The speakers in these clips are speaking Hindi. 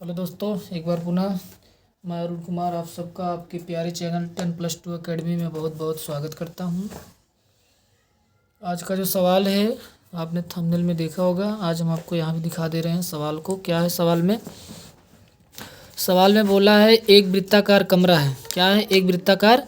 हेलो दोस्तों, एक बार पुनः मैं अरुण कुमार आप सबका आपके प्यारे चैनल 10+2 अकेडमी में बहुत बहुत स्वागत करता हूं। आज का जो सवाल है आपने थंबनेल में देखा होगा। आज हम आपको यहाँ भी दिखा दे रहे हैं सवाल को। क्या है सवाल में बोला है एक वृत्ताकार कमरा है। क्या है? एक वृत्ताकार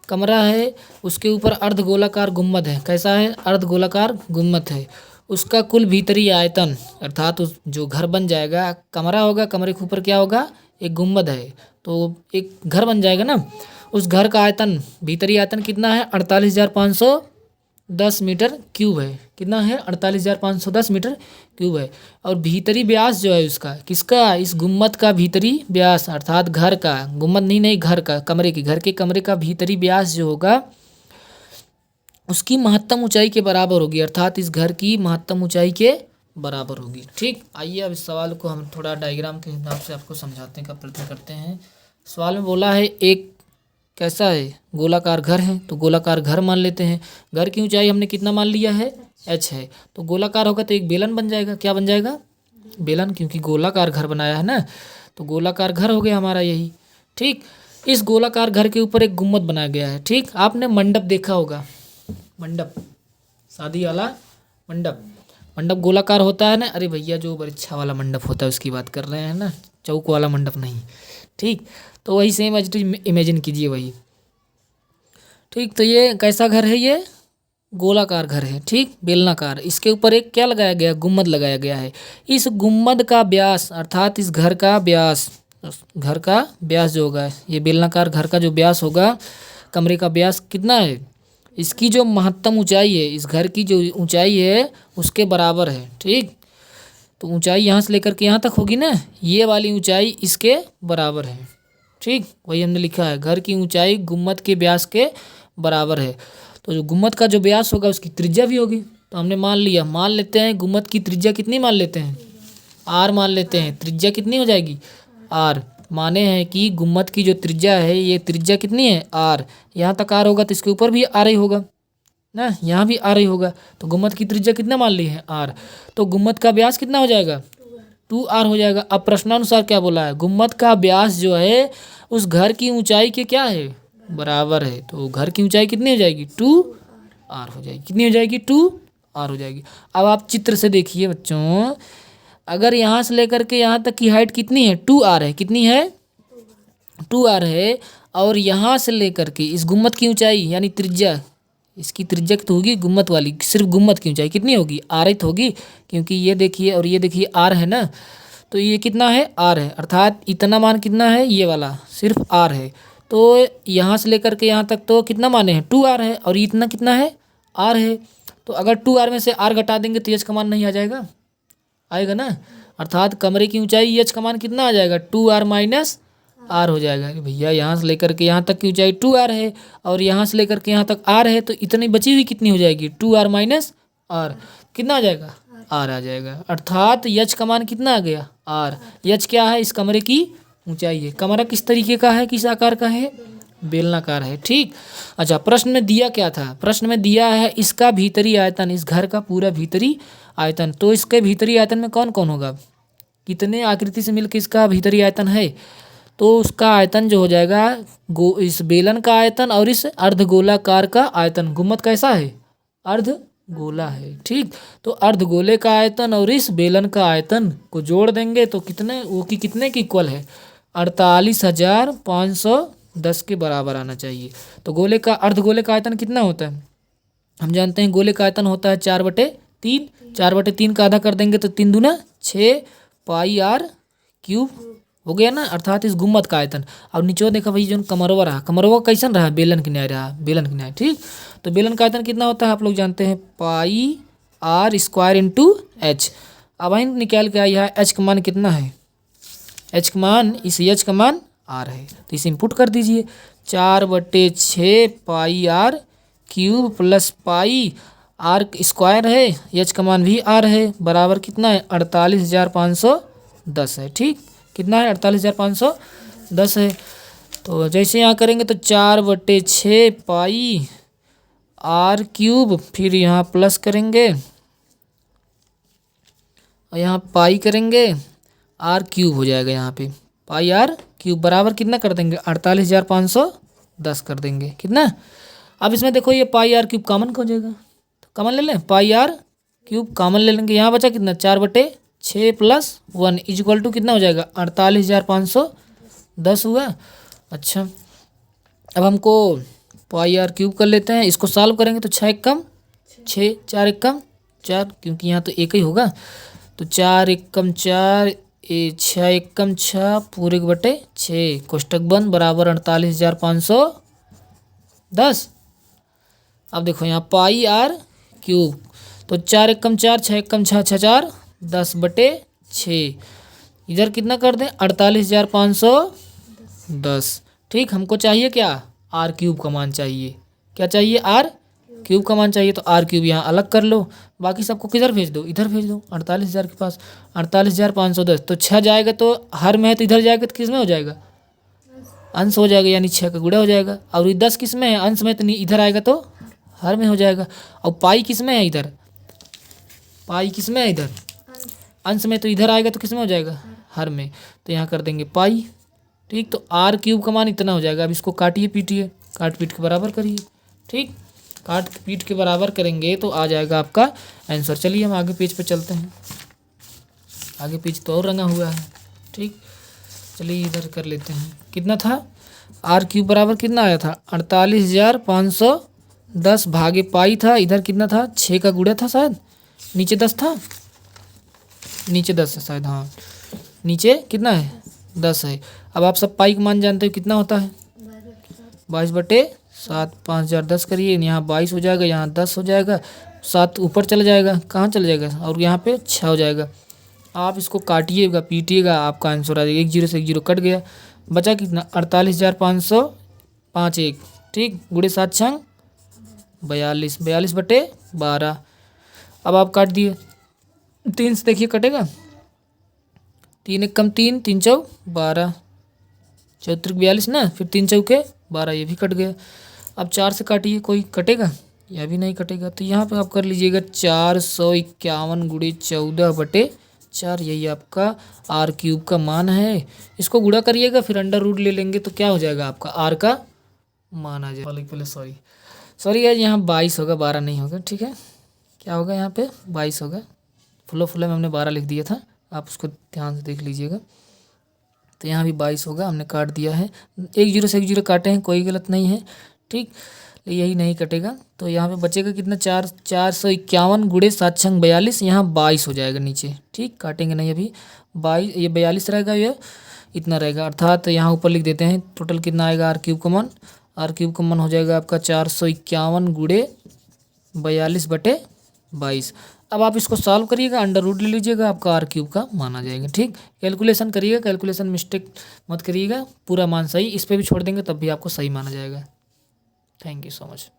कमरा है, उसके ऊपर अर्धगोलाकार गुम्बद है। कैसा है? अर्धगोलाकार गुम्बद है। उसका कुल भीतरी आयतन अर्थात उस जो घर बन जाएगा, कमरा होगा, कमरे के ऊपर क्या होगा? एक गुम्बद है, तो एक घर बन जाएगा ना। उस घर का आयतन, भीतरी आयतन कितना है? 48,510 मीटर क्यूब है। कितना है? 48,510 मीटर क्यूब है। और भीतरी व्यास जो है उसका, किसका? इस गुम्बद का भीतरी व्यास अर्थात घर का, गुम्बद नहीं घर का, घर के कमरे का भीतरी व्यास जो होगा उसकी महत्तम ऊंचाई के बराबर होगी, अर्थात इस घर की महत्तम ऊंचाई के बराबर होगी। ठीक, आइए अब इस सवाल को हम थोड़ा डायग्राम के हिसाब से आपको समझाने का प्रयत्न करते हैं। सवाल में बोला है एक कैसा है? गोलाकार घर है, तो गोलाकार घर मान लेते हैं। घर की ऊंचाई हमने कितना मान लिया है? h है। तो गोलाकार होगा तो एक बेलन बन जाएगा। क्या बन जाएगा? बेलन, क्योंकि गोलाकार घर बनाया है ना, तो गोलाकार घर हो गया हमारा यही। ठीक, इस गोलाकार घर के ऊपर एक गुम्बद बनाया गया है। ठीक, आपने मंडप देखा होगा, मंडप, शादी वाला मंडप। मंडप गोलाकार होता है ना। अरे भैया, जो बरीक्षा वाला मंडप होता है उसकी बात कर रहे हैं ना, चौक वाला मंडप नहीं। ठीक, तो वही सेम इमेजिन कीजिए वही। ठीक, तो ये कैसा घर है? ये गोलाकार घर है। ठीक, बेलनाकार। इसके ऊपर एक क्या लगाया गया? गुम्बद लगाया गया है। इस गुम्बद का व्यास अर्थात इस घर का व्यास, घर का व्यास जो होगा, ये बेलनाकार घर का जो व्यास होगा, कमरे का व्यास कितना है? इसकी जो महत्तम ऊंचाई है, इस घर की जो ऊंचाई है उसके बराबर है। ठीक, तो ऊंचाई यहाँ से लेकर के यहाँ तक होगी ना, ये वाली ऊंचाई इसके बराबर है। ठीक, वही हमने लिखा है, घर की ऊंचाई गुम्बद के व्यास के बराबर है। तो जो गुम्बद का जो व्यास होगा उसकी त्रिज्या भी होगी। तो हमने मान लेते हैं गुम्बद की त्रिज्या कितनी मान लेते हैं? आर मान लेते हैं। त्रिज्या कितनी हो जाएगी? आर। माने हैं कि गुम्बद की जो त्रिज्या है, ये त्रिज्या कितनी है? आर। यहाँ तक आर होगा तो इसके ऊपर भी आर ही होगा ना, यहाँ भी आर ही होगा। तो गुम्बद की त्रिज्या कितना मान ली है? आर। तो गुम्बद का व्यास कितना हो जाएगा? 2r हो जाएगा। अब प्रश्नानुसार क्या बोला है? गुम्बद का व्यास जो है उस घर की ऊंचाई के क्या है? बराबर है। तो घर की ऊंचाई कितनी हो जाएगी? 2r हो जाएगी। कितनी हो जाएगी? 2r हो जाएगी। अब आप चित्र से देखिए बच्चों, अगर यहाँ से लेकर के यहाँ तक की हाइट कितनी है? 2r है। कितनी है? 2r है। और यहाँ से लेकर के इस गुम्बद की ऊंचाई यानी त्रिज्या, इसकी त्रिज्या तो होगी गुम्बद वाली, सिर्फ गुम्बद की ऊंचाई कितनी होगी? आरित होगी, क्योंकि ये देखिए और ये देखिए आर है ना, तो ये कितना है? आर है। अर्थात इतना मान कितना है? ये वाला सिर्फ आर है। तो यहाँ से लेकर के यहाँ तक तो कितना माने हैं? 2r है। और इतना कितना है? आर है। तो अगर 2r में से आर घटा देंगे तो एच का मान नहीं आ जाएगा? आएगा ना। अर्थात कमरे की ऊंचाई एच का मान कितना आ जाएगा? 2r माइनस आर हो जाएगा। अरे भैया, यहाँ से लेकर के यहाँ तक की ऊंचाई 2r है और यहाँ से लेकर के यहाँ तक r है, तो इतनी बची हुई कितनी हो जाएगी? 2r minus are. कितना आ जाएगा? r आ जाएगा। अर्थात यच का मान कितना आ गया? r। यच क्या है? इस कमरे की ऊंचाई है। कमरा किस तरीके का है? किस आकार का है? बेलनाकार है। ठीक, अच्छा, प्रश्न में दिया क्या था? प्रश्न में दिया है इसका भीतरी आयतन, इस घर का पूरा भीतरी आयतन। तो इसके भीतरी आयतन में कौन कौन होगा? कितने आकृति से मिलकर इसका भीतरी आयतन है? तो उसका आयतन जो हो जाएगा, इस बेलन का आयतन और इस अर्धगोलाकार का आयतन। गुम्बद कैसा है? अर्धगोला है। ठीक, तो अर्धगोले का आयतन और इस बेलन का आयतन को जोड़ देंगे तो कितने, वो की कितने के इक्वल है? 48,510 के बराबर आना चाहिए। तो गोले का, अर्धगोले का आयतन कितना होता है? हम जानते हैं गोले का आयतन होता है 4/3। 4/3 का आधा कर देंगे तो 3 दूना 6 पाई आर क्यूब हो गया ना। अर्थात इस गुम्बद का आयतन। और नीचे देखा भाई, जो कमरवा रहा, कमरवा कैसन रहा? बेलन की न्याय रहा, बेलन की न्याय। ठीक, तो बेलन का आयतन कितना होता है आप लोग जानते हैं? पाई आर स्क्वायर इंटू एच। अब आई निकाल के आई है एच का मान कितना है? एच का मान, इस एच का मान आर है, तो इसे इंपुट कर दीजिए। 4/6 pi r cube plus pi r square है, एच का मान भी आर है, बराबर कितना है? 48,510 है। ठीक, कितना है? 48,510 है। तो जैसे यहाँ करेंगे तो 4/6 पाई आर क्यूब, फिर यहाँ प्लस करेंगे और यहाँ पाई करेंगे आर क्यूब हो जाएगा यहाँ पे, पाई आर क्यूब बराबर कितना कर देंगे 48,510 कर देंगे कितना। अब इसमें देखो ये पाई आर क्यूब कॉमन हो जाएगा, तो कॉमन ले लें, पाई आर क्यूब कॉमन ले लेंगे, यहाँ बचा कितना 4/6 + 1 इक्वल टू कितना हो जाएगा 48,510 हुआ। अच्छा अब हमको पाई आर क्यूब कर लेते हैं, इसको सॉल्व करेंगे तो 6 एकम 6, 4 एकम 4, क्योंकि यहाँ तो एक ही होगा, तो 4 एकम 4, 6 एकम 6 पूरे के बटे 6 कोष्टक बंद बराबर 48,510। अब देखो यहाँ पाई आर क्यूब, तो 4 एकम 4, 6 एकम 6, 6 4 10/6, इधर कितना कर दें 48,510। ठीक, हमको चाहिए क्या आर क्यूब का मान चाहिए, क्या चाहिए आर क्यूब का मान चाहिए, तो आर क्यूब यहाँ अलग कर लो, बाकी सबको किधर भेज दो, इधर भेज दो 48,000 के पास, 48,510, तो 6 जाएगा तो हर में है तो इधर जाएगा तो किस में हो जाएगा अंश हो जाएगा, यानी 6 का गुणा हो जाएगा, और ये 10 किस में है अंश में, तो इधर आएगा तो हर में हो जाएगा, और पाई किस में है इधर, पाई किस में है इधर अंश में, तो इधर आएगा तो किस में हो जाएगा हर में, तो यहाँ कर देंगे पाई। ठीक, तो आर क्यूब का मान इतना हो जाएगा। अब इसको काटिए पीटिए, काट पीट के बराबर करिए। ठीक, काट पीट के बराबर करेंगे तो आ जाएगा आपका आंसर। चलिए हम आगे पेज पे चलते हैं, आगे पेज तो और रंगा हुआ है। ठीक, चलिए इधर कर लेते हैं, कितना था आर क्यूब बराबर कितना आया था 48,510 भागे पाई था, इधर कितना था 6 का गुणा था शायद, नीचे 10 था, नीचे 10 है शायद, हाँ नीचे कितना है 10 है। अब आप सब पाई का मान जानते हो कितना होता है 22/7, 5,010 करिए, यहाँ 22 हो जाएगा, यहाँ 10 हो जाएगा, 7 ऊपर चला जाएगा, कहाँ चला जाएगा, और यहाँ पे 6 हो जाएगा। आप इसको काटिएगा पीटिएगा, आपका आंसर आ जाएगा, 1 0 से 1 0 कट गया, बचा कितना 48,505 ठीक, गुड़े 7 छंग 42, 42/12। अब आप काट दिए, 3 से देखिए कटेगा, 3 एकम 3, 3 चौ 12, 4 त्रिक 42 ना, फिर 3 चौके 12, ये भी कट गया। अब 4 से काटिए, कोई कटेगा, यह भी नहीं कटेगा, तो यहाँ पे आप कर लीजिएगा 451 गुणे 14/4, यही आपका आर क्यूब का मान है। इसको गुणा करिएगा, फिर अंडर रूट ले लेंगे तो क्या हो जाएगा आपका आर का मान आ जाएगा। पहले सॉरी यार, यहाँ 22 होगा, 12 नहीं होगा। ठीक है, क्या होगा यहाँ पे 22 होगा, फुल्ला में हमने 12 लिख दिया था, आप उसको ध्यान से देख लीजिएगा, तो यहाँ भी 22 होगा, हमने काट दिया है, 1 0 से 1 0 काटे हैं, कोई गलत नहीं है। ठीक, यही नहीं कटेगा, तो यहाँ पे बचेगा कितना 451 गुणे 7 छंग 42, यहाँ 22 हो जाएगा नीचे। ठीक, काटेंगे नहीं अभी, 22 ये 42 रहेगा, ये इतना रहेगा, अर्थात यहाँ ऊपर लिख देते हैं टोटल कितना आएगा आर क्यूब का मान। आर क्यूब का मान हो जाएगा आपका 451 गुणे 42/22। अब आप इसको सॉल्व करिएगा, अंडर रूट ले लीजिएगा, आपका आर क्यूब का मान आ जाएगा। ठीक, कैलकुलेशन करिएगा, कैलकुलेशन मिस्टेक मत करिएगा, पूरा मान सही, इस पर भी छोड़ देंगे तब भी आपको सही माना जाएगा। Thank you so much.